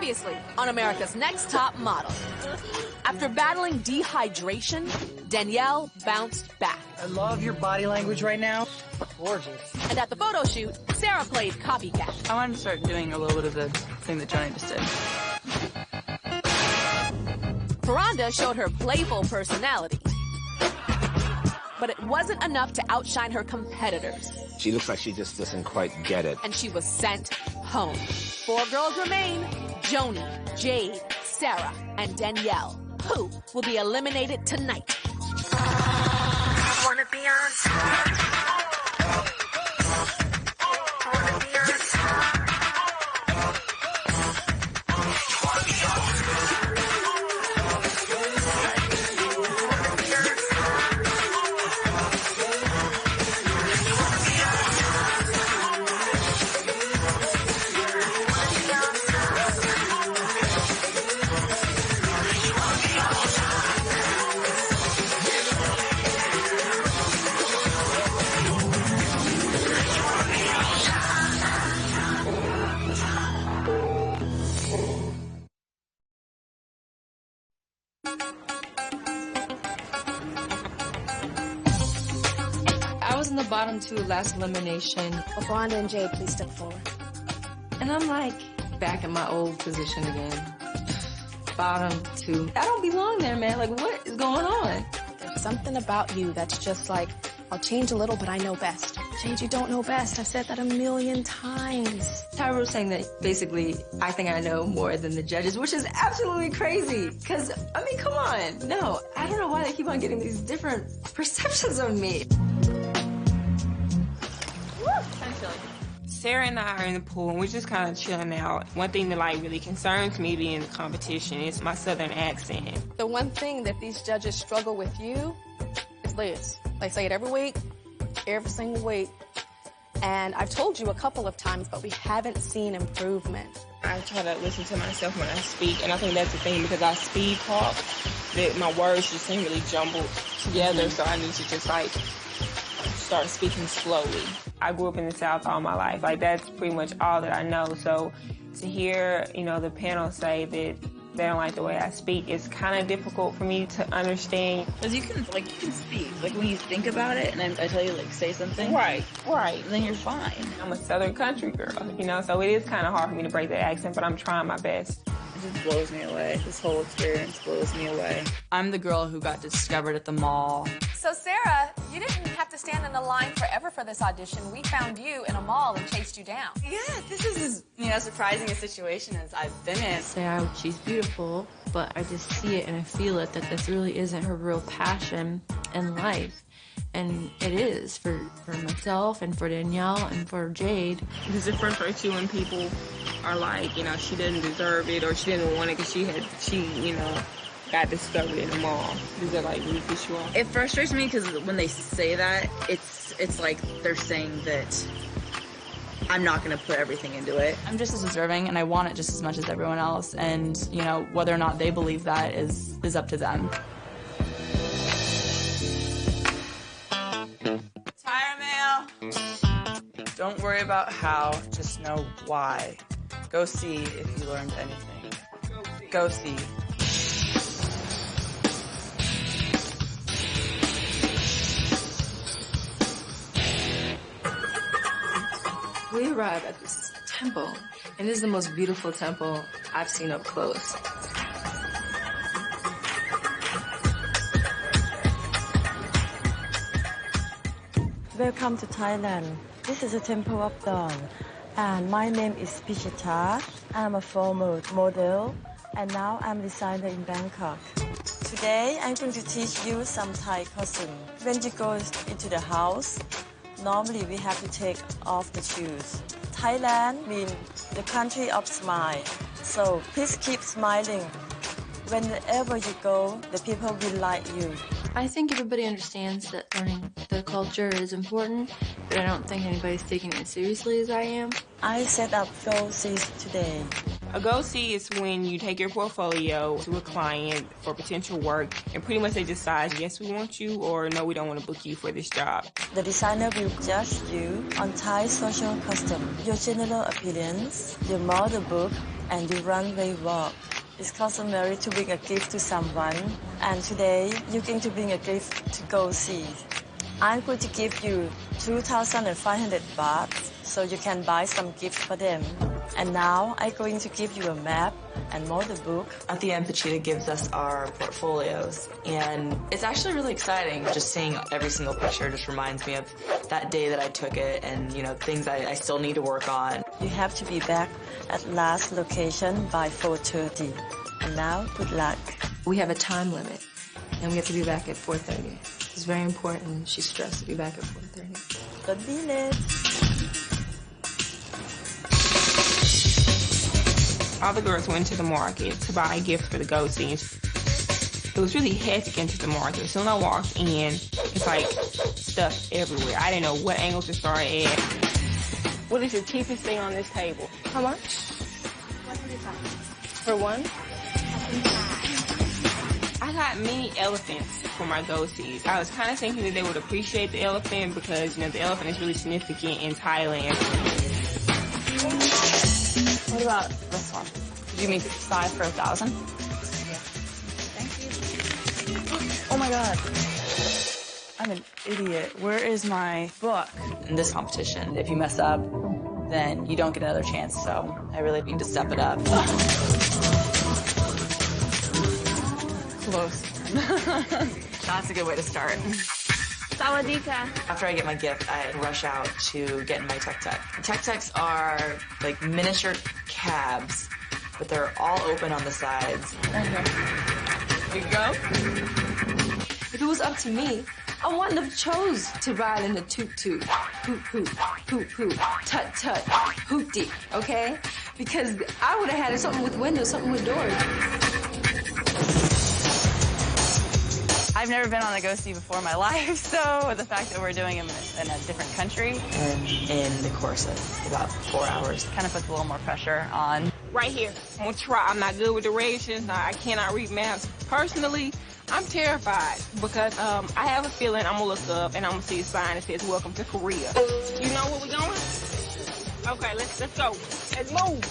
Previously on America's Next Top Model. After battling dehydration, Danielle bounced back. I love your body language right now. Gorgeous. And at the photo shoot, Sarah played copycat. I wanted to start doing a little bit of the thing that Johnny just did. Ferranda showed her playful personality. But it wasn't enough to outshine her competitors. She looks like she just doesn't quite get it. And she was sent home. 4 girls remain: Joni, Jade, Sarah, and Danielle, who will be eliminated tonight. I wanna be on top. I wanna be on top. I was in the bottom 2 last elimination. Ferranda and Jade, please step forward. And I'm like back in my old position again. Bottom 2. I don't belong there, man. Like, what is going on? There's something about you that's just like, I'll change a little, but I know best. Jade, you don't know best. I've said that a million times. Tyra was saying that basically I think I know more than the judges, which is absolutely crazy. Because, I mean, come on. No, I don't know why they keep on getting these different perceptions of me. Sarah and I are in the pool, and we're just kind of chilling out. One thing that, like, really concerns me being in the competition is my southern accent. The one thing that these judges struggle with you is Liz. They say it every week, every single week. And I've told you a couple of times, but we haven't seen improvement. I try to listen to myself when I speak, and I think that's the thing, because I speed talk, that my words just seem really jumbled together, so I need to just, like, start speaking slowly. I grew up in the South all my life. Like, that's pretty much all that I know. So to hear, you know, the panel say that they don't like the way I speak, it's kind of difficult for me to understand. Because you can speak. Like, when you think about it, and I tell you, like, say something. Right. Then you're fine. I'm a Southern country girl, you know, so it is kind of hard for me to break that accent, but I'm trying my best. It just blows me away. This whole experience blows me away. I'm the girl who got discovered at the mall. So Sarah, you didn't have to stand in the line forever for this audition. We found you in a mall and chased you down. Yeah, this is as surprising a situation as I've been in. Sarah, she's beautiful, but I just see it and I feel it that this really isn't her real passion in life. And it is for myself and for Danielle and for Jade. It's different for you when people are like, you know, she didn't deserve it or she didn't want it because she, you know, got discovered in the mall. Does that, like, really piss you off? It frustrates me because when they say that, it's like they're saying that I'm not going to put everything into it. I'm just as deserving, and I want it just as much as everyone else. And, you know, whether or not they believe that is up to them. Tire mail. Don't worry about how, just know why. Go see if you learned anything. Go see. We arrived at this temple, and it is the most beautiful temple I've seen up close. Welcome to Thailand. This is the Temple of Dawn, and my name is Pichita. I'm a former model, and now I'm a designer in Bangkok. Today, I'm going to teach you some Thai costume. When you go into the house, normally we have to take off the shoes. Thailand means the country of smile. So please keep smiling. Whenever you go, the people will like you. I think everybody understands that learning the culture is important, but I don't think anybody's taking it as seriously as I am. I set up go-sees today. A go-see is when you take your portfolio to a client for potential work, and pretty much they decide, yes, we want you, or no, we don't want to book you for this job. The designer will judge you on Thai social custom, your general appearance, your model book, and you runway walk. It's customary to bring a gift to someone, and today you're going to bring a gift to Go See. I'm going to give you 2,500 baht so you can buy some gifts for them. And now I'm going to give you a map and model book. At the end, Pachita gives us our portfolios, and it's actually really exciting. Just seeing every single picture just reminds me of that day that I took it and, you know, things I still need to work on. You have to be back at last location by 4:30. And now, good luck. We have a time limit, and we have to be back at 4:30. It's very important. She's stressed to be back at 4:30. Don't be late. All the girls went to the market to buy gifts for the Go Sees. It was really hectic into the market. As soon as I walked in, it's like stuff everywhere. I didn't know what angle to start at. What is your cheapest thing on this table? How much? For one? I got mini elephants for my Go Sees. I was kind of thinking that they would appreciate the elephant because, you know, the elephant is really significant in Thailand. What about this one? Did you make 5 for 1,000? Yeah. Thank you. Oh my God. I'm an idiot. Where is my book? In this competition, if you mess up, then you don't get another chance. So I really need to step it up. Close. That's a good way to start. Sawadika. After I get my gift, I rush out to get in my tuk-tuk. Tuk-tuks are like miniature cabs, but they're all open on the sides. Here you go. If it was up to me, I wouldn't have chose to ride in the toot-toot, hoot-hoot, hoot-hoot, tut-tut, hoopty, okay? Because I would have had something with windows, something with doors. I've never been on a Go See before in my life, so the fact that we're doing them in a different country and in the course of about 4 hours kind of puts a little more pressure on. Right here. I'm gonna try. I'm not good with directions. I cannot read maps. Personally, I'm terrified because I have a feeling I'm gonna look up and I'm gonna see a sign that says "Welcome to Korea." You know where we're going? Okay, let's go. Let's move.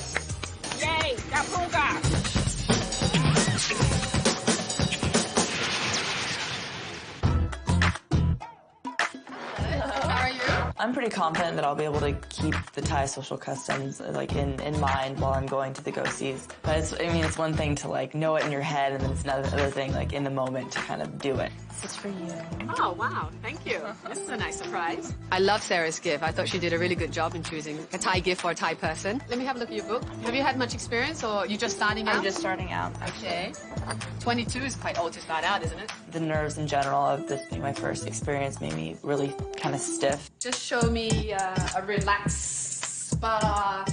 Yay! Got Punga. I'm pretty confident that I'll be able to keep the Thai social customs like in mind while I'm going to the Go Sees. But it's one thing to like know it in your head, and then it's another thing like in the moment to kind of do it. This is for you. Oh, wow. Thank you. This is a nice surprise. I love Sarah's gift. I thought she did a really good job in choosing a Thai gift for a Thai person. Let me have a look at your book. Have you had much experience, or you're just starting out? I'm just starting out. Okay. 22 is quite old to start out, isn't it? The nerves in general of this being my first experience made me really kind of stiff. Just show me a relaxed spa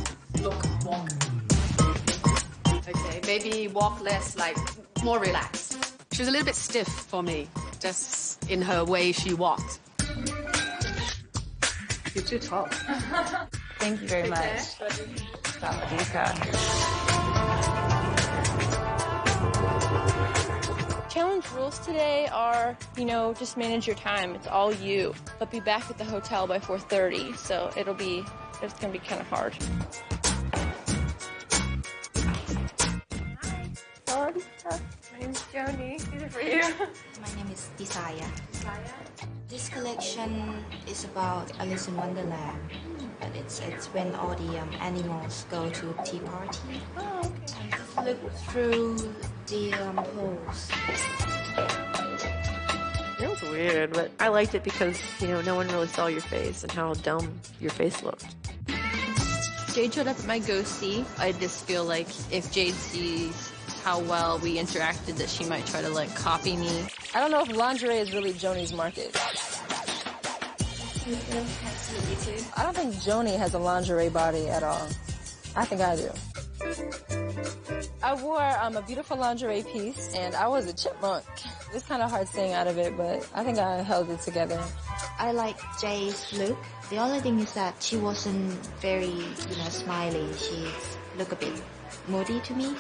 look walk. Okay, maybe walk less, like more relaxed. She was a little bit stiff for me, just in her way she walked. You're too tall. Thank you very much. Sawadika. Challenge rules today are, just manage your time. It's all you. But be back at the hotel by 4:30, so it's gonna be kind of hard. Hi. My name is Joni. These are for you. My name is Desire. This collection is about Alice in Wonderland, but it's when all the animals go to tea party. Oh, okay. And look through the holes. It was weird, but I liked it because, no one really saw your face and how dumb your face looked. Jade showed up at my Go See. I just feel like if Jade sees how well we interacted, that she might try to copy me. I don't know if lingerie is really Joni's market. I don't think Joni has a lingerie body at all. I think I do. I wore a beautiful lingerie piece, and I was a chipmunk. It's kind of hard staying out of it, but I think I held it together. I like Jade's look. The only thing is that she wasn't very, smiley. She looked a bit moody to me.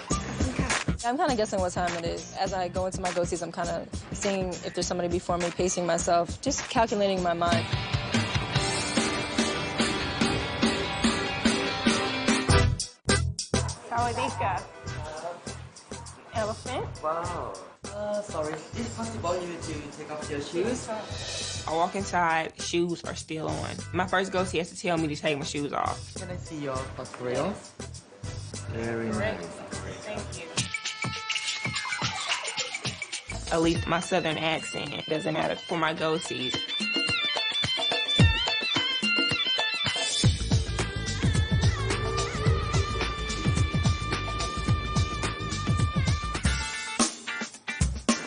I'm kind of guessing what time it is. As I go into my Go Sees, I'm kind of seeing if there's somebody before me, pacing myself, just calculating my mind. Sawadika. Elephant. Wow. Sorry. Is it possible you to take off your shoes? I walk inside, shoes are still on. My first ghost, he has to tell me to take my shoes off. Can I see your portfolio? Very nice. Thank you. At least my southern accent doesn't matter for my ghosties.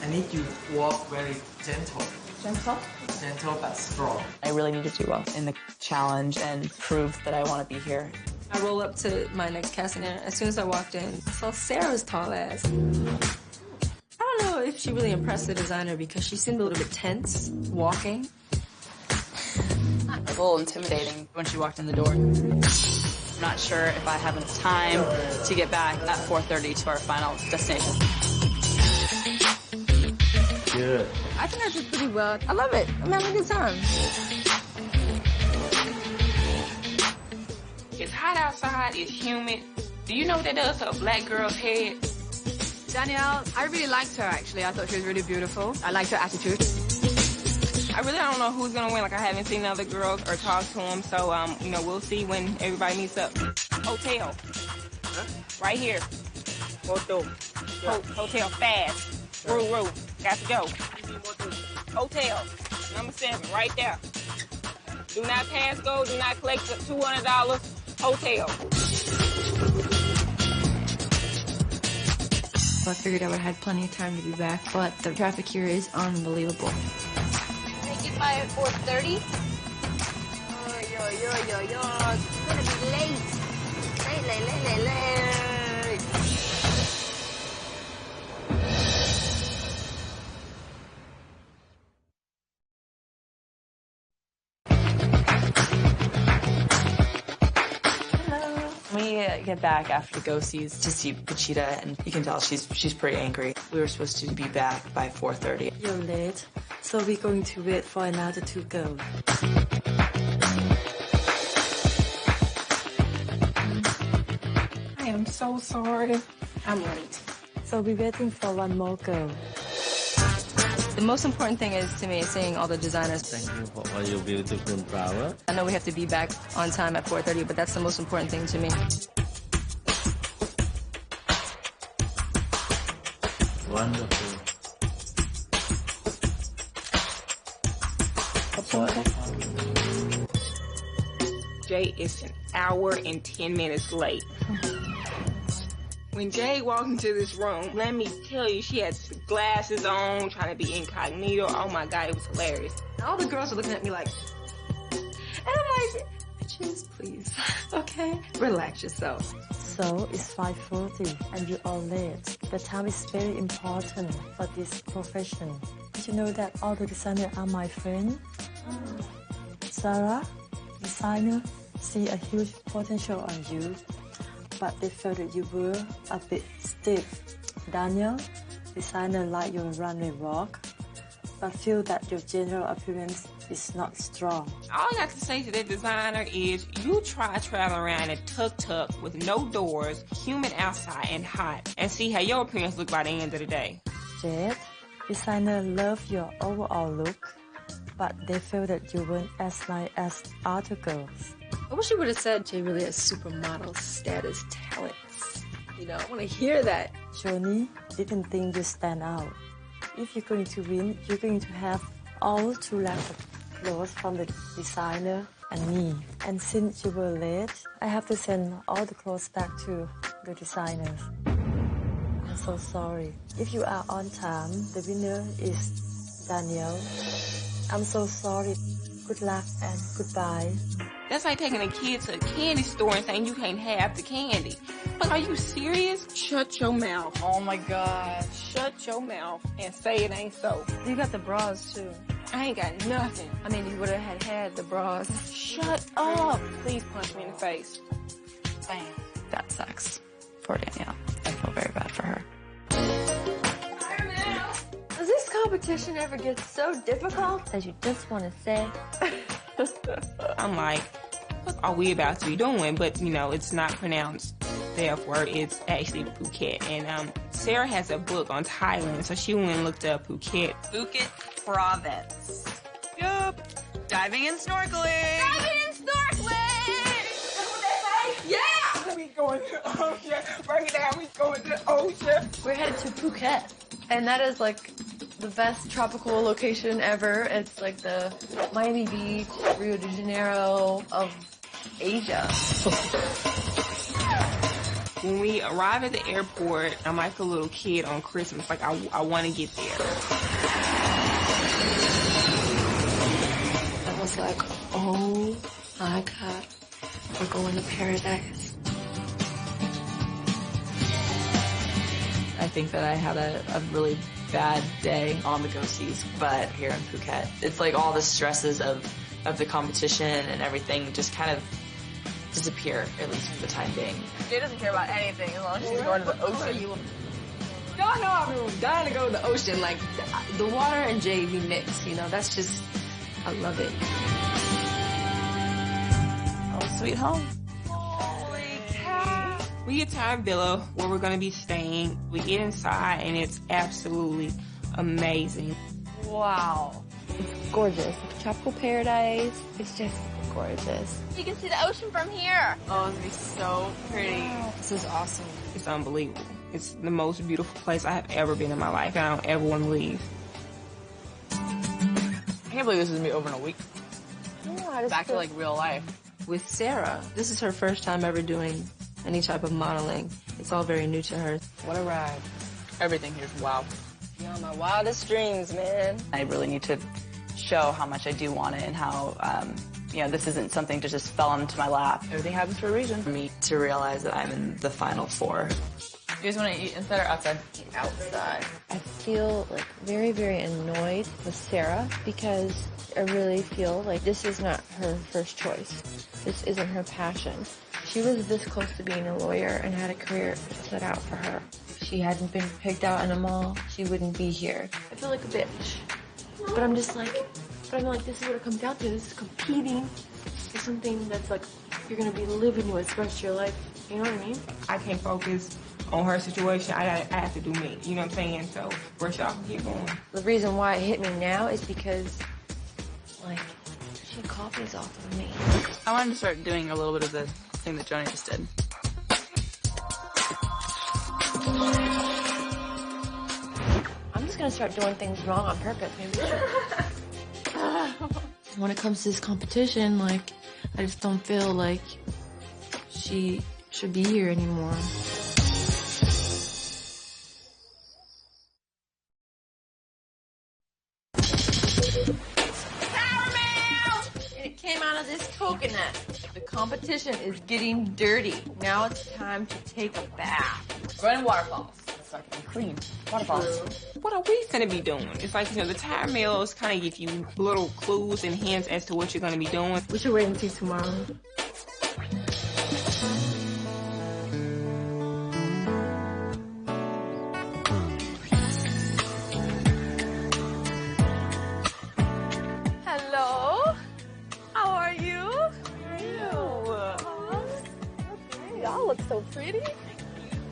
I need you to walk very gentle. Gentle? Gentle but strong. I really need to do well in the challenge and prove that I want to be here. I roll up to my next casting, and as soon as I walked in, I saw Sarah's tall ass. I don't know if she really impressed the designer because she seemed a little bit tense walking. A little intimidating when she walked in the door. I'm not sure if I have enough time to get back at 4:30 to our final destination. Good. I think I did pretty well. I love it. I'm having a good time. It's hot outside, it's humid. Do you know what that does to a black girl's head? Danielle, I really liked her, actually. I thought she was really beautiful. I liked her attitude. I really don't know who's gonna win. Like, I haven't seen the other girls or talked to them, so, you know, we'll see when everybody meets up. Hotel. Huh? Right here. Hotel. Hotel, fast. Woo. Got to go. Hotel. Number 7, right there. Do not pass go. Do not collect the $200. Hotel. So I figured I would have had plenty of time to be back, but the traffic here is unbelievable. Make it by 4:30. Yo. You're gonna be late. Late. We get back after go-sees to see Pachita, and you can tell she's pretty angry. We were supposed to be back by 4:30. You're late, so we're going to wait for another to go. I am so sorry. I'm late. So we're waiting for one more girl. The most important thing is to me seeing all the designers. Thank you for all your beautiful flowers. I know we have to be back on time at 4:30, but that's the most important thing to me. Wonderful. Jay is an hour and 10 minutes late. When Jay walked into this room, let me tell you, she had glasses on, trying to be incognito. Oh my God, it was hilarious. All the girls are looking at me like, and I'm like, bitches, please, okay? Relax yourself. So it's 5:40 and you're all late. The time is very important for this profession. Did you know that all the designers are my friends? Sarah, designer, see a huge potential on you, but they felt that you were a bit stiff. Daniel, designer, like your runway walk, but feel that your general appearance is not strong. All I got to say to that designer is you try traveling around in a tuk-tuk with no doors, humid outside and hot, and see how your appearance look by the end of the day. Jade, designer love your overall look, but they feel that you weren't as nice as other girls. I wish you would have said Jay really has supermodel status talents. You know, I want to hear that. Johnny didn't think you stand out. If you're going to win, you're going to have all 2 lakhs of clothes from the designer and me. And since you were late, I have to send all the clothes back to the designers. I'm so sorry. If you are on time, the winner is Danielle. I'm so sorry. Good luck and goodbye. That's like taking a kid to a candy store and saying you can't have the candy. Like, are you serious? Shut your mouth. Oh my God. Shut your mouth and say it ain't so. You got the bras too. I ain't got nothing. I mean, you would have had the bras. Shut up. Please punch me in the face. Bam. That sucks for Danielle. I feel very bad for her. Does this competition ever get so difficult that you just want to say? I'm like, what are we about to be doing? But, you know, it's not pronounced myself where it's actually Phuket. And Sarah has a book on Thailand, so she went and looked up Phuket. Phuket Province. Yup. Diving and snorkeling. Diving and snorkeling! Yeah! We going to the ocean. Break it down, we going to the ocean. We're headed to Phuket, and that is like the best tropical location ever. It's like the Miami Beach, Rio de Janeiro of Asia. When we arrive at the airport, I'm like a little kid on Christmas. Like, I want to get there. I was like, oh my God, we're going to paradise. I think that I had a really bad day on the go-sees, but here in Phuket, it's like all the stresses of the competition and everything just kind of disappear, at least for the time being. Jay doesn't care about anything as long as she's going to the ocean. Y'all know I'm dying to go to the ocean. Like, the water and Jade, we mix, you know, that's just, I love it. Oh, sweet home. Holy cow. We get to our villa where we're going to be staying. We get inside and it's absolutely amazing. Wow. It's gorgeous. Tropical paradise. It's just gorgeous. You can see the ocean from here. Oh, it's gonna be so pretty. This is awesome. It's unbelievable. It's the most beautiful place I have ever been in my life, and I don't ever want to leave. I can't believe this is gonna be over in a week. Yeah, Back to like real life. With Sarah, this is her first time ever doing any type of modeling. It's all very new to her. What a ride. Everything here's wow. Beyond my wildest dreams, man. I really need to show how much I do want it and how, you know, this isn't something that just fell into my lap. Everything happens for a reason. For me to realize that I'm in the final four. You guys want to eat inside or outside? Outside. I feel like very, very annoyed with Sarah because I really feel like this is not her first choice. This isn't her passion. She was this close to being a lawyer and had a career set out for her. If she hadn't been picked out in a mall, she wouldn't be here. I feel like a bitch. But I'm just like, this is what it comes down to. This is competing for something that's like, you're gonna be living with the rest of your life. You know what I mean? I can't focus on her situation. I have to do me. You know what I'm saying? So, brush off and keep going. The reason why it hit me now is because, like, she copies off of me. I wanted to start doing a little bit of the thing that Joni just did. I'm just gonna start doing things wrong on purpose. Maybe. When it comes to this competition, like, I just don't feel like she should be here anymore. It came out of this coconut. The competition is getting dirty. Now it's time to take a bath. Running waterfalls. It's like clean. Waterfalls. What are we gonna be doing? It's like, you know, the tire mails kind of give you little clues and hints as to what you're gonna be doing. We should wait and see tomorrow. Hello. How are you? Y'all look so pretty.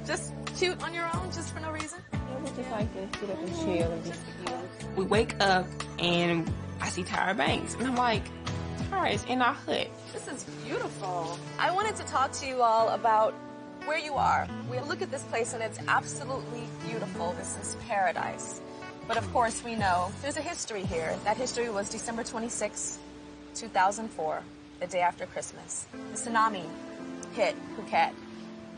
Just cute on your own, just for no reason. We just like to sit up and chill and be cute. We wake up and I see Tyra Banks, and I'm like, Tyra is in our hut. This is beautiful. I wanted to talk to you all about where you are. We look at this place and it's absolutely beautiful. This is paradise. But of course we know there's a history here. That history was December 26, 2004, the day after Christmas. The tsunami hit Phuket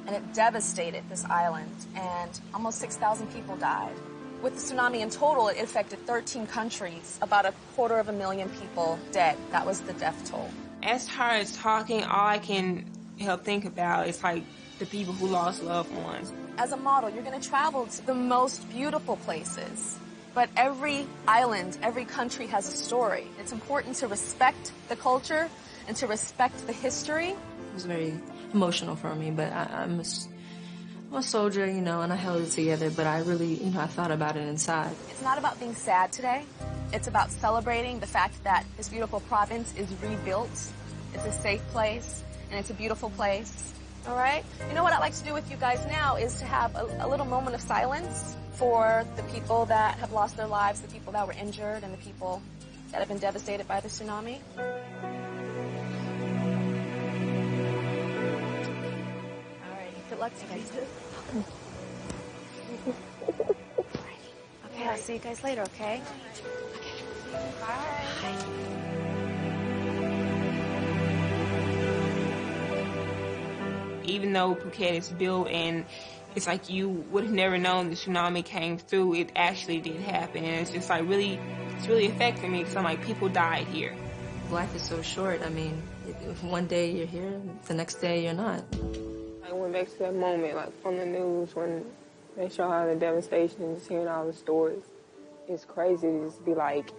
and it devastated this island and almost 6,000 people died. With the tsunami in total, it affected 13 countries, about 250,000 people dead. That was the death toll. As Tyra is talking, all I can help think about is like the people who lost loved ones. As a model, you're going to travel to the most beautiful places. But every island, every country has a story. It's important to respect the culture and to respect the history. It was very emotional for me, but I'm a soldier, you know, and I held it together, but I really, you know, I thought about it inside. It's not about being sad today. It's about celebrating the fact that this beautiful province is rebuilt. It's a safe place, and it's a beautiful place. All right? You know what I'd like to do with you guys now is to have a little moment of silence for the people that have lost their lives, the people that were injured, and the people that have been devastated by the tsunami. All right. Good luck to you guys. Okay, I'll see you guys later, okay? Okay. Bye. Even though Phuket is built and it's like you would have never known the tsunami came through, it actually did happen. And it's just like it's really affecting me because I'm like, people died here. Life is so short. I mean, if one day you're here, the next day you're not. I went back to that moment, like from the news when they show all the devastation and just hearing all the stories. It's crazy to just be like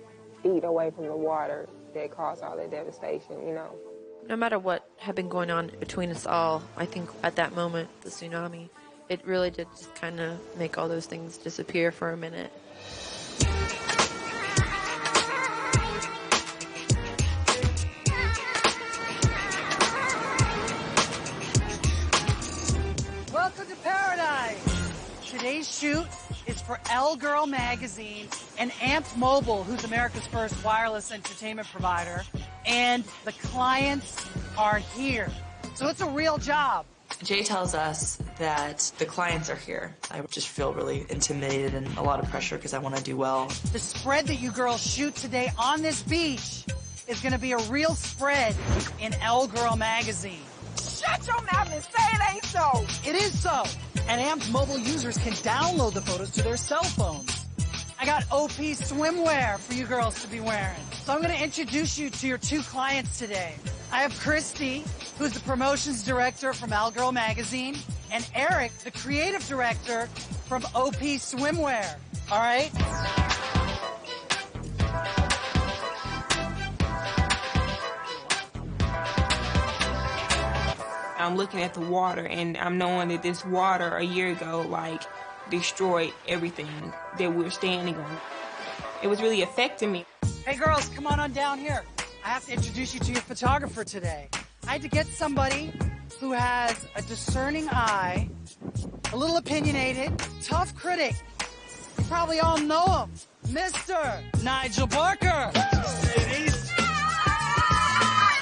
feet away from the water that caused all that devastation, you know. No matter what had been going on between us all, I think at that moment, the tsunami, it really did just kind of make all those things disappear for a minute. Welcome to Paradise. Today's shoot is for Elle Girl Magazine and Amped Mobile, who's America's first wireless entertainment provider. And the clients are here. So it's a real job. Jay tells us that the clients are here. I just feel really intimidated and a lot of pressure because I want to do well. The spread that you girls shoot today on this beach is going to be a real spread in Elle Girl Magazine. Shut your mouth and say it ain't so. It is so. And Amped mobile users can download the photos to their cell phones. I got OP swimwear for you girls to be wearing. So I'm going to introduce you to your two clients today. I have Christy, who's the promotions director from Elle Girl Magazine, and Eric, the creative director from OP Swimwear. All right? I'm looking at the water and I'm knowing that this water a year ago, like, destroyed everything that we were standing on. It was really affecting me. Hey girls, come on down here. I have to introduce you to your photographer today. I had to get somebody who has a discerning eye, a little opinionated, tough critic. You probably all know him, Mr. Nigel Barker. Ladies.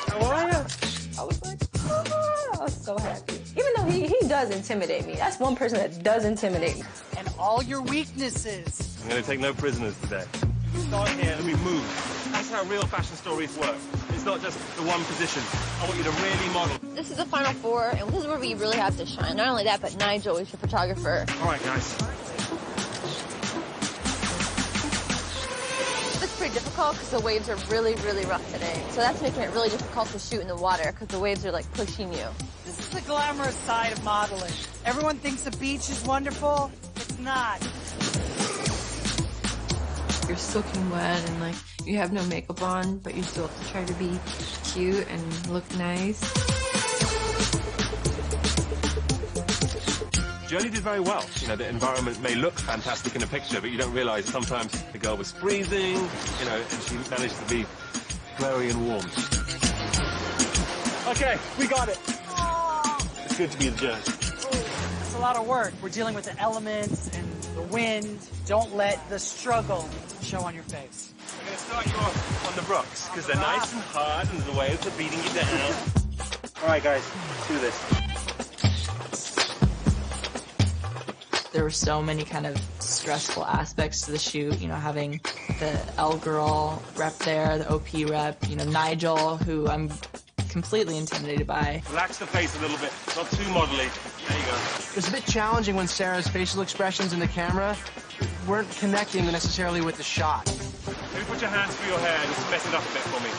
How are you? I was like, oh, I was so happy. Even though he does intimidate me. That's one person that does intimidate me. And all your weaknesses. I'm going to take no prisoners today. Start here and we move. That's how real fashion stories work. It's not just the one position. I want you to really model. This is the Final Four, and this is where we really have to shine. Not only that, but Nigel is your photographer. All right, guys. It's pretty difficult because the waves are really, really rough today. So that's making it really difficult to shoot in the water because the waves are like pushing you. This is the glamorous side of modeling. Everyone thinks the beach is wonderful. It's not. You're soaking wet and like you have no makeup on, but you still have to try to be cute and look nice. Joni did very well. You know, the environment may look fantastic in a picture, but you don't realize sometimes the girl was freezing, you know, and she managed to be glowy and warm. Okay, we got it. It's good to be the judge. It's a lot of work. We're dealing with the elements and the wind. Don't let the struggle show on your face. We're going to start you off on the rocks, because they're nice and hard and the waves are beating you down. All right, guys, let's do this. There were so many kind of stressful aspects to the shoot, you know, having the Elle Girl rep there, the OP rep, you know, Nigel, who I'm completely intimidated by. Relax the face a little bit, not too modelly. There you go. It was a bit challenging when Sarah's facial expressions in the camera weren't connecting necessarily with the shot. Maybe put your hands through your hair and just mess it up a bit for me.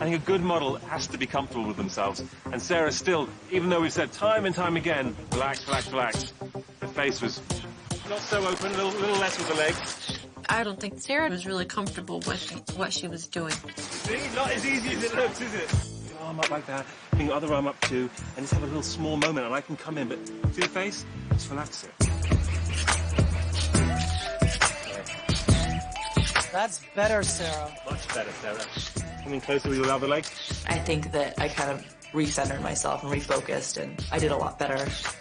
I think a good model has to be comfortable with themselves. And Sarah still, even though we've said time and time again, relax, relax, relax, the face was not so open, a little less with the legs. I don't think Sarah was really comfortable with what she was doing. See, not as easy as it looks, is it? Your arm up like that, bring your other arm up too, and just have a little small moment, and I can come in, but see the face? Just relax it. That's better, Sarah. Much better, Sarah. Coming closer with your other leg. I think that I kind of recentered myself and refocused, and I did a lot better.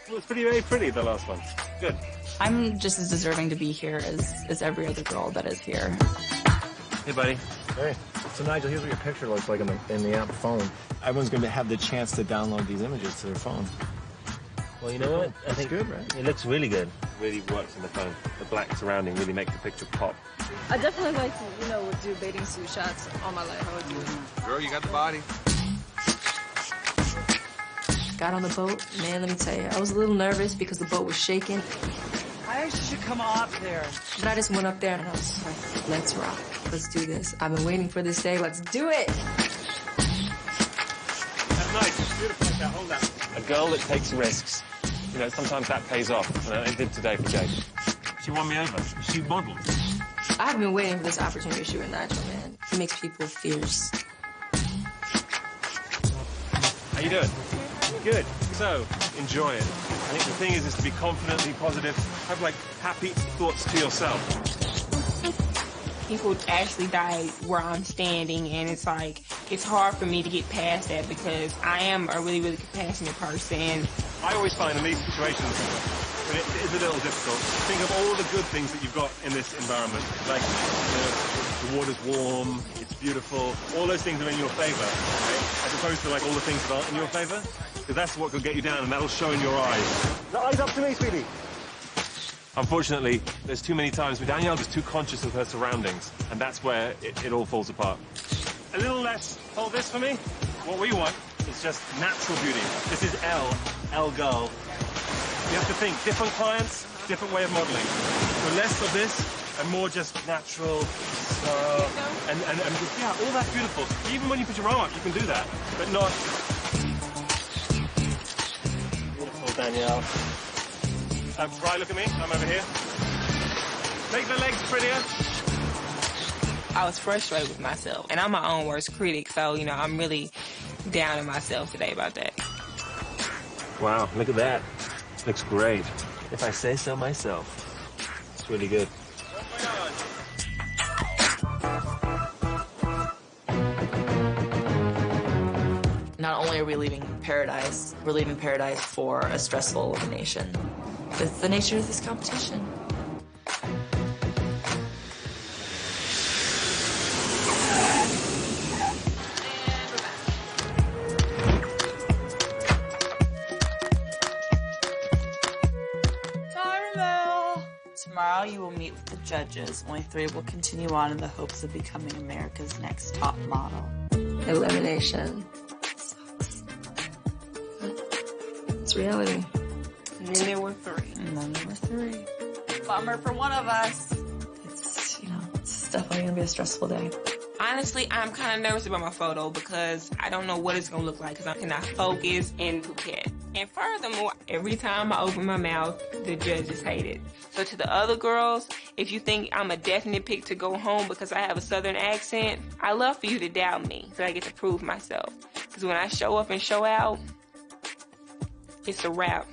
Well, it's very pretty, the last one. Good. I'm just as deserving to be here as every other girl that is here. Hey, buddy. Hey. So, Nigel, here's what your picture looks like in the app phone. Everyone's going to have the chance to download these images to their phone. Well, you know what? I think good, right? It looks really good. Really works in the phone. The black surrounding really makes the picture pop. I definitely like to, do bathing suit shots all my life. I would do it. Girl, you got the body. Got on the boat, man, let me tell you, I was a little nervous because the boat was shaking. I should come up there. But I just went up there and I was like, let's rock. Let's do this. I've been waiting for this day. Let's do it. That's nice. It's beautiful like that. Hold that. A girl that takes risks. Sometimes that pays off. And it did today for Jade. She won me over. She modeled. I've been waiting for this opportunity to shoot with Nigel, man. He makes people fierce. How you doing? Good. So, enjoy it. I think the thing is to be confidently positive. Have, happy thoughts to yourself. People actually died where I'm standing, and it's hard for me to get past that because I am a really, really compassionate person. I always find in these situations, when it is a little difficult, think of all the good things that you've got in this environment. Like, the water's warm, it's beautiful, all those things are in your favor, right? As opposed to all the things that aren't in your favor. Because that's what could get you down, and that'll show in your eyes. The eyes up to me, sweetie. Unfortunately, there's too many times where Danielle is too conscious of her surroundings, and that's where it all falls apart. A little less, hold this for me. What we want is just natural beauty. This is Elle girl. You have to think, different clients, different way of modeling. So less of this, and more just natural, and yeah, all that's beautiful. Even when you put your arm up, you can do that, but not... Beautiful, Danielle. Right, look at me. I'm over here. Make the legs prettier. I was frustrated with myself, and I'm my own worst critic, so, I'm really down on myself today about that. Wow, look at that. Looks great. If I say so myself. It's really good. Not only are we leaving paradise, we're leaving paradise for a stressful elimination. It's the nature of this competition. Tomorrow you will meet with the judges. Only 3 will continue on in the hopes of becoming America's next top model. Elimination. It's reality. And then there were 3. Bummer for one of us. It's definitely gonna be a stressful day. Honestly, I'm kind of nervous about my photo because I don't know what it's going to look like because I cannot focus in Phuket. And furthermore, every time I open my mouth, the judges hate it. So to the other girls, if you think I'm a definite pick to go home because I have a southern accent, I love for you to doubt me so I get to prove myself. Because when I show up and show out, it's a wrap.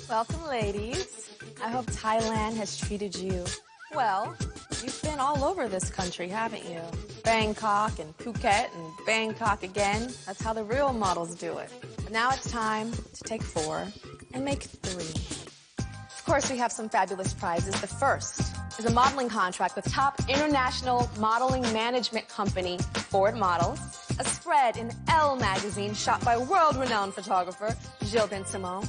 Welcome, ladies. I hope Thailand has treated you well. You've been all over this country, haven't you? Bangkok and Phuket and Bangkok again. That's how the real models do it. But now it's time to take 4 and make 3. Of course, we have some fabulous prizes. The first is a modeling contract with top international modeling management company Ford Models, a spread in Elle magazine shot by world-renowned photographer Gilles Ben-Simon,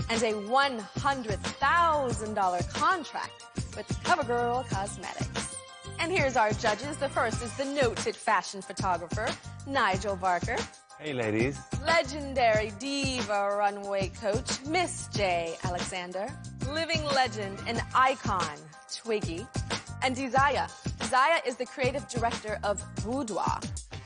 and a $100,000 contract with CoverGirl Cosmetics. And here's our judges. The first is the noted fashion photographer, Nigel Barker. Hey, ladies. Legendary diva runway coach, Miss J. Alexander. Living legend and icon, Twiggy. And Desire. Desire is the creative director of Boudoir.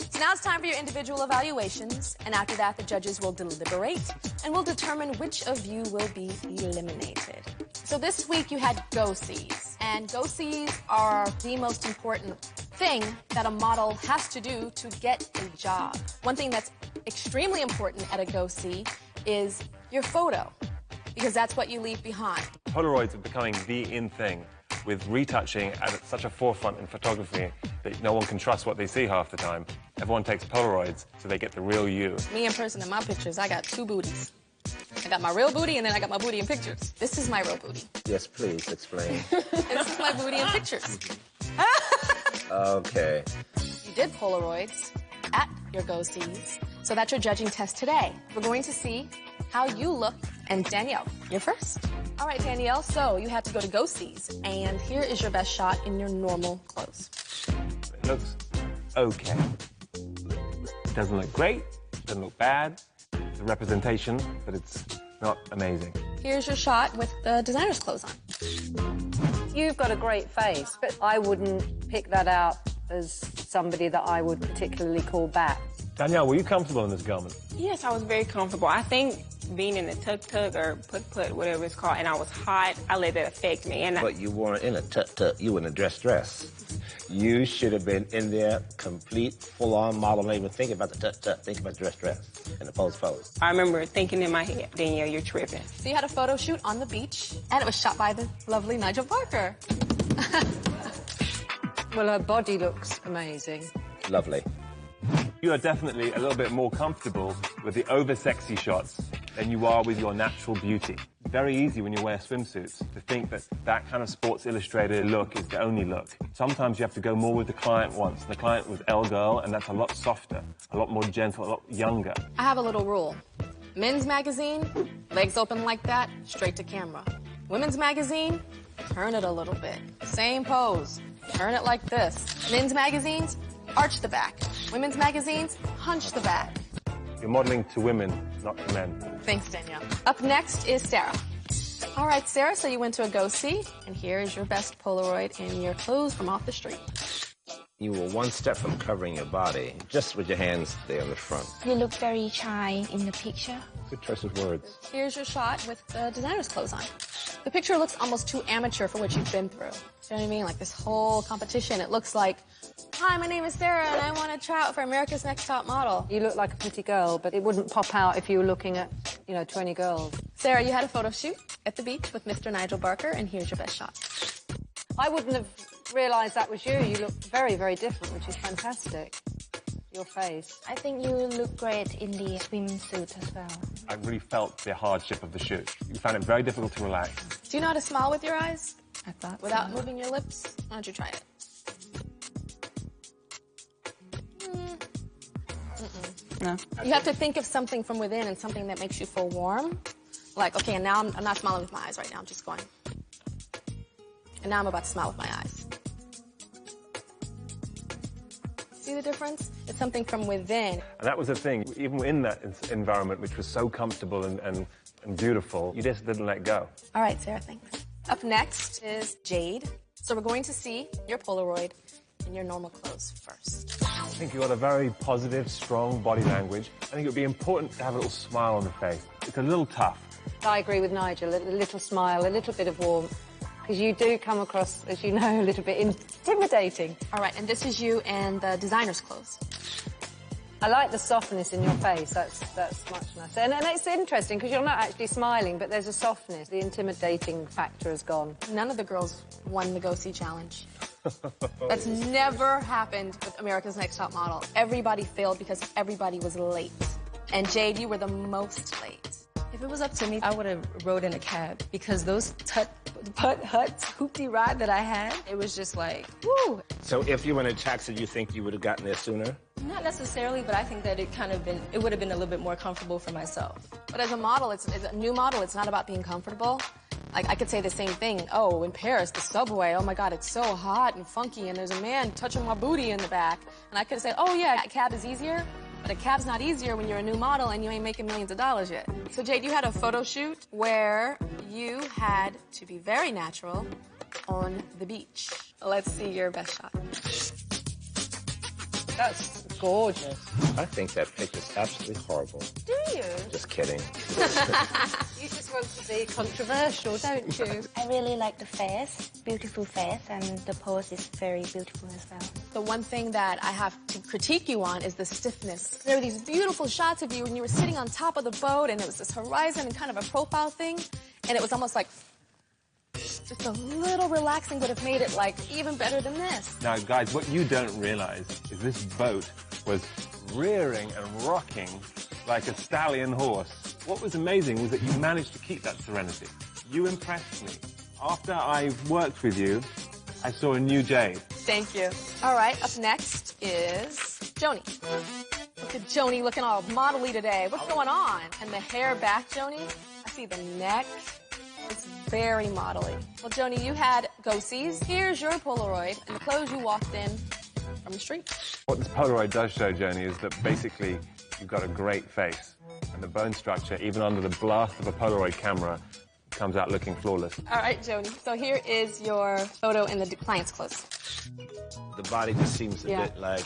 So now it's time for your individual evaluations, and after that, the judges will deliberate and will determine which of you will be eliminated. So this week you had go-sees, and go-sees are the most important thing that a model has to do to get a job. One thing that's extremely important at a go-see is your photo, because that's what you leave behind. Polaroids are becoming the in thing, with retouching at such a forefront in photography that no one can trust what they see half the time. Everyone takes Polaroids so they get the real you. Me in person in my pictures, I got two booties. I got my real booty, and then I got my booty in pictures. This is my real booty. Yes, please, explain. This is my booty in pictures. Okay. You did Polaroids at your go-sees, so that's your judging test today. We're going to see how you look, and Danielle, you're first. All right, Danielle, so you had to go to go-sees, and here is your best shot in your normal clothes. It looks okay. It doesn't look great, it doesn't look bad. It's a representation, but it's not amazing. Here's your shot with the designer's clothes on. You've got a great face, but I wouldn't pick that out as somebody that I would particularly call back. Danielle, were you comfortable in this garment? Yes, I was very comfortable. I think being in a tuk-tuk or put-put, whatever it's called, and I was hot, I let that affect me. But you weren't in a tuk-tuk, you were in a dress. You should have been in there, complete, full-on model, not even thinking about the tuk-tuk, thinking about dress, and the pose. I remember thinking in my head, Danielle, you're tripping. So you had a photo shoot on the beach, and it was shot by the lovely Nigel Barker. Well, her body looks amazing. Lovely. You are definitely a little bit more comfortable with the over-sexy shots than you are with your natural beauty. It's very easy when you wear swimsuits to think that that kind of Sports Illustrated look is the only look. Sometimes you have to go more with the client wants. The client was L-Girl, and that's a lot softer, a lot more gentle, a lot younger. I have a little rule. Men's magazine, legs open like that, straight to camera. Women's magazine, turn it a little bit. Same pose, turn it like this. Men's magazines, arch the back. Women's magazines, hunch the back. You're modeling to women, not to men. Thanks, Danielle. Up next is Sarah. All right, Sarah, so you went to a go-see, and here is your best Polaroid in your clothes from off the street. You were one step from covering your body, just with your hands there in the front. You look very shy in the picture. Good choice of words. Here's your shot with the designer's clothes on. The picture looks almost too amateur for what you've been through. You know what I mean? Like this whole competition, it looks like, hi, my name is Sarah, and I want to try out for America's Next Top Model. You look like a pretty girl, but it wouldn't pop out if you were looking at, 20 girls. Sarah, you had a photo shoot at the beach with Mr. Nigel Barker, and here's your best shot. I wouldn't have realised that was you. You look very, very different, which is fantastic. Your face. I think you look great in the swimsuit as well. I really felt the hardship of the shoot. You found it very difficult to relax. Do you know how to smile with your eyes? I thought without so. moving your lips? Why don't you try it? No. You have to think of something from within and something that makes you feel warm. Like, okay, and now I'm not smiling with my eyes right now. I'm just going. And now I'm about to smile with my eyes. See the difference? It's something from within. And that was the thing. Even in that environment, which was so comfortable and beautiful, you just didn't let go. All right, Sarah, thanks. Up next is Jade. So we're going to see your Polaroid in your normal clothes first. I think you've got a very positive, strong body language. I think it would be important to have a little smile on the face. It's a little tough. I agree with Nigel. A little smile, a little bit of warmth. Because you do come across, as you know, a little bit intimidating. All right, and this is you in the designer's clothes. I like the softness in your face. That's much nicer. And it's interesting because you're not actually smiling, but there's a softness. The intimidating factor has gone. None of the girls won the Go-See Challenge. That's never happened with America's Next Top Model. Everybody failed because everybody was late. And Jade, you were the most late. If it was up to me, I would have rode in a cab because those putt-hut hoopty ride that I had, it was just like, woo. So if you were in a taxi, you think you would have gotten there sooner? Not necessarily, but I think that it would have been a little bit more comfortable for myself. But as a model, it's a new model. It's not about being comfortable. Like, I could say the same thing. Oh, in Paris, the subway, oh my God, it's so hot and funky, and there's a man touching my booty in the back. And I could say, oh yeah, a cab is easier. But a cab's not easier when you're a new model and you ain't making millions of dollars yet. So Jade, you had a photo shoot where you had to be very natural on the beach. Let's see your best shot. That's gorgeous. I think that picture's absolutely horrible. Do you? Just kidding. You just want to be controversial, don't you? I really like the face, beautiful face, and the pose is very beautiful as well. The one thing that I have to critique you on is the stiffness. There were these beautiful shots of you when you were sitting on top of the boat and it was this horizon and kind of a profile thing, and it was almost like just a little relaxing would have made it like even better than this. Now, guys, what you don't realize is this boat was rearing and rocking like a stallion horse. What was amazing was that you managed to keep that serenity. You impressed me. After I worked with you, I saw a new Jade. Thank you. All right, up next is Joni. Look at Joni looking all model-y today. What's going on? And the hair back, Joni? I see the neck. It's very model-y. Well, Joni, you had go-sees. Here's your Polaroid and the clothes you walked in from the street. What this Polaroid does show, Joni, is that basically you've got a great face. And the bone structure, even under the blast of a Polaroid camera, comes out looking flawless. All right, Joni. So here is your photo in the client's clothes. The body just seems a bit like,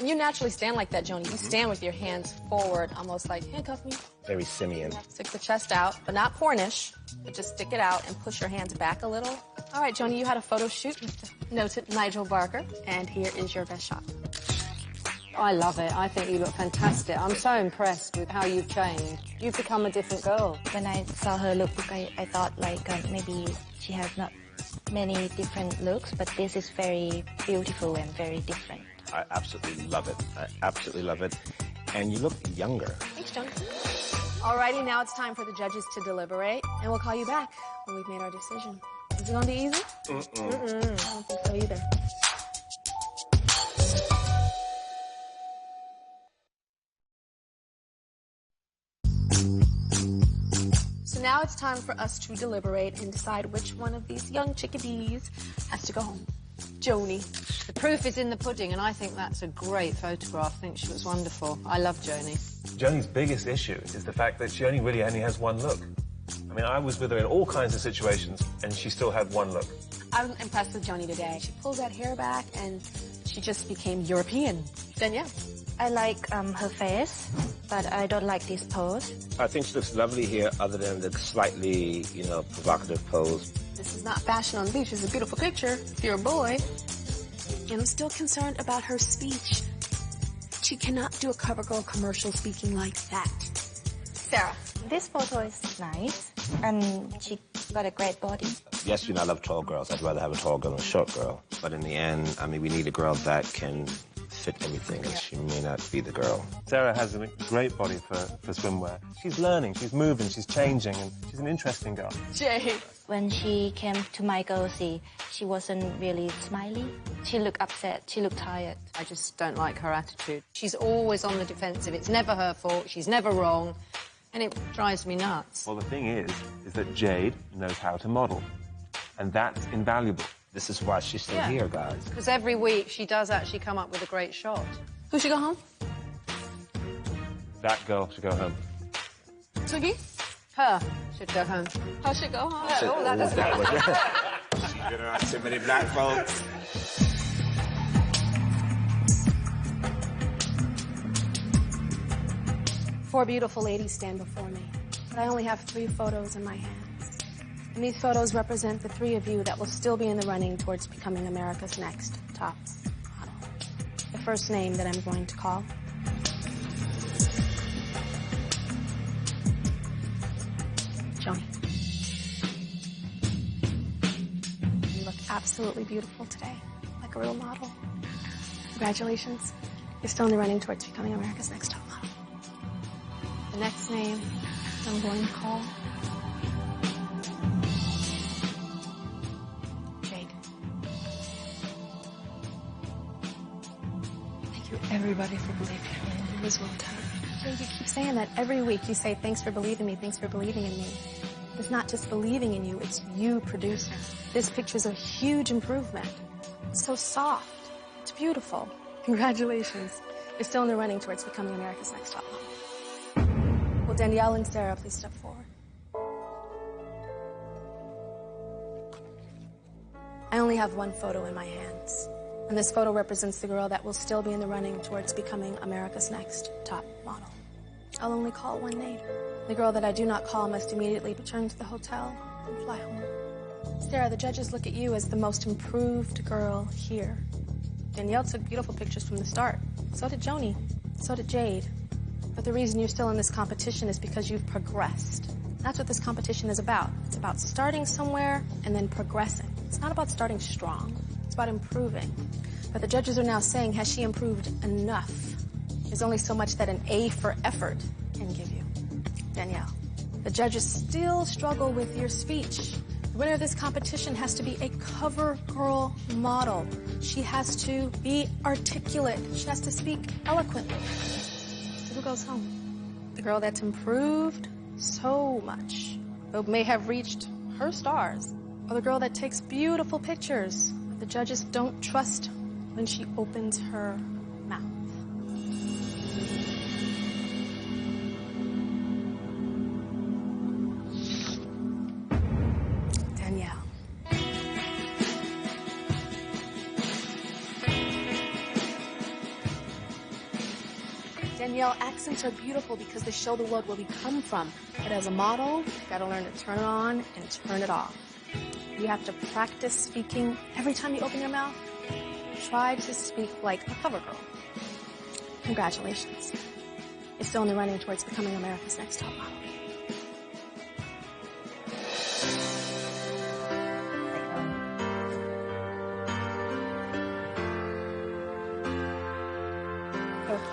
You naturally stand like that, Joni. You stand with your hands forward, almost like, handcuff me. very simian. Stick the chest out, but not Cornish, but just stick it out and push your hands back a little. All right, Joni, you had a photo shoot with the noted Nigel Barker, and here is your best shot. I love it. I think you look fantastic. I'm so impressed with how you've changed. You've become a different girl. When I saw her lookbook, I thought like maybe she has not many different looks, but this is very beautiful and very different. I absolutely love it. I absolutely love it. And you look younger. Thanks, Joni. Alrighty, now it's time for the judges to deliberate, and we'll call you back when we've made our decision. Is it gonna be easy? I don't think so either. So now it's time for us to deliberate and decide which one of these young chickadees has to go home. Joni. The proof is in the pudding, and I think that's a great photograph. I think she was wonderful. I love Joni. Joni's biggest issue is the fact that she really only has one look. I mean, I was with her in all kinds of situations, and she still had one look. I was impressed with Joni today. She pulls that hair back, and she just became European. Danielle. I like her face, but I don't like this pose. I think she looks lovely here, other than the slightly, provocative pose. This is not fashion on the beach. It's a beautiful picture if you're a boy. And I'm still concerned about her speech. She cannot do a CoverGirl commercial speaking like that. Sarah. This photo is nice, and she got a great body. Yes, I love tall girls. I'd rather have a tall girl than a short girl. But in the end, we need a girl that can fit everything, and she may not be the girl. Sarah has a great body for swimwear. She's learning, she's moving, she's changing, and she's an interesting girl. Jay. When she came to my go-see, she wasn't really smiley. She looked upset, she looked tired. I just don't like her attitude. She's always on the defensive. It's never her fault. She's never wrong. And it drives me nuts. Well, the thing is that Jade knows how to model. And that's invaluable. This is why she's still here, guys. Because every week she does actually come up with a great shot. Who should go home? That girl should go home. Twiggy? Her should go home. Her should go home. Oh, that doesn't She's been around too many black folks. Four beautiful ladies stand before me, but I only have 3 photos in my hands. And these photos represent the 3 of you that will still be in the running towards becoming America's next top model. The first name that I'm going to call. Joni. You look absolutely beautiful today, like a real model. Congratulations. You're still in the running towards becoming America's next top model. The next name I'm going to call Jade. Thank you, everybody, for believing in me. It was well done. Jade, you keep saying that every week. You say, thanks for believing me, thanks for believing in me. It's not just believing in you, it's you producing. This picture's a huge improvement. It's so soft. It's beautiful. Congratulations. You're still in the running towards becoming America's next top model. Will Danielle and Sarah please step forward? I only have 1 photo in my hands, and this photo represents the girl that will still be in the running towards becoming America's next top model. I'll only call 1 name. The girl that I do not call must immediately return to the hotel and fly home. Sarah, the judges look at you as the most improved girl here. Danielle took beautiful pictures from the start. So did Joni. So did Jade. But the reason you're still in this competition is because you've progressed. That's what this competition is about. It's about starting somewhere and then progressing. It's not about starting strong. It's about improving. But the judges are now saying, has she improved enough? There's only so much that an A for effort can give you. Danielle, the judges still struggle with your speech. The winner of this competition has to be a cover girl model. She has to be articulate. She has to speak eloquently. So who goes home? The girl that's improved so much, but may have reached her stars, or the girl that takes beautiful pictures, but the judges don't trust when she opens her mouth. Danielle. Danielle, accents are beautiful because they show the world where we come from. But as a model, you've got to learn to turn it on and turn it off. You have to practice speaking every time you open your mouth. Try to speak like a cover girl. Congratulations. You're still in the running towards becoming America's Next Top Model.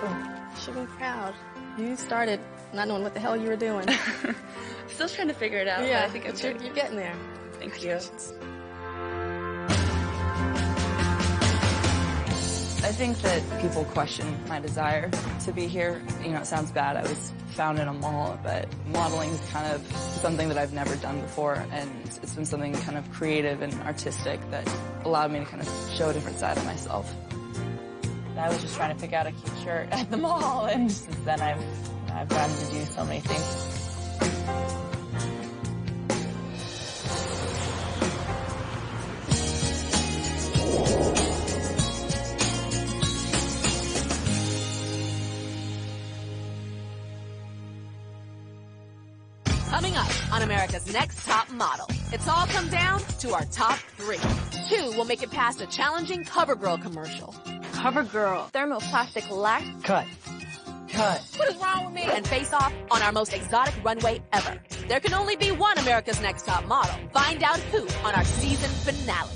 You should be proud. You started not knowing what the hell you were doing. Still trying to figure it out. Yeah, but I think you're getting there. Thank you. I think that people question my desire to be here. You know, it sounds bad. I was found in a mall, but modeling is kind of something that I've never done before, and it's been something kind of creative and artistic that allowed me to kind of show a different side of myself. I was just trying to pick out a cute shirt at the mall, and since then I've gotten to do so many things. Coming up on America's Next Top Model, it's all come down to our top 3. 2 will make it past a challenging CoverGirl commercial. CoverGirl thermoplastic lac. Cut. What is wrong with me? And face off on our most exotic runway ever. There can only be one America's Next Top Model. Find out who on our season finale.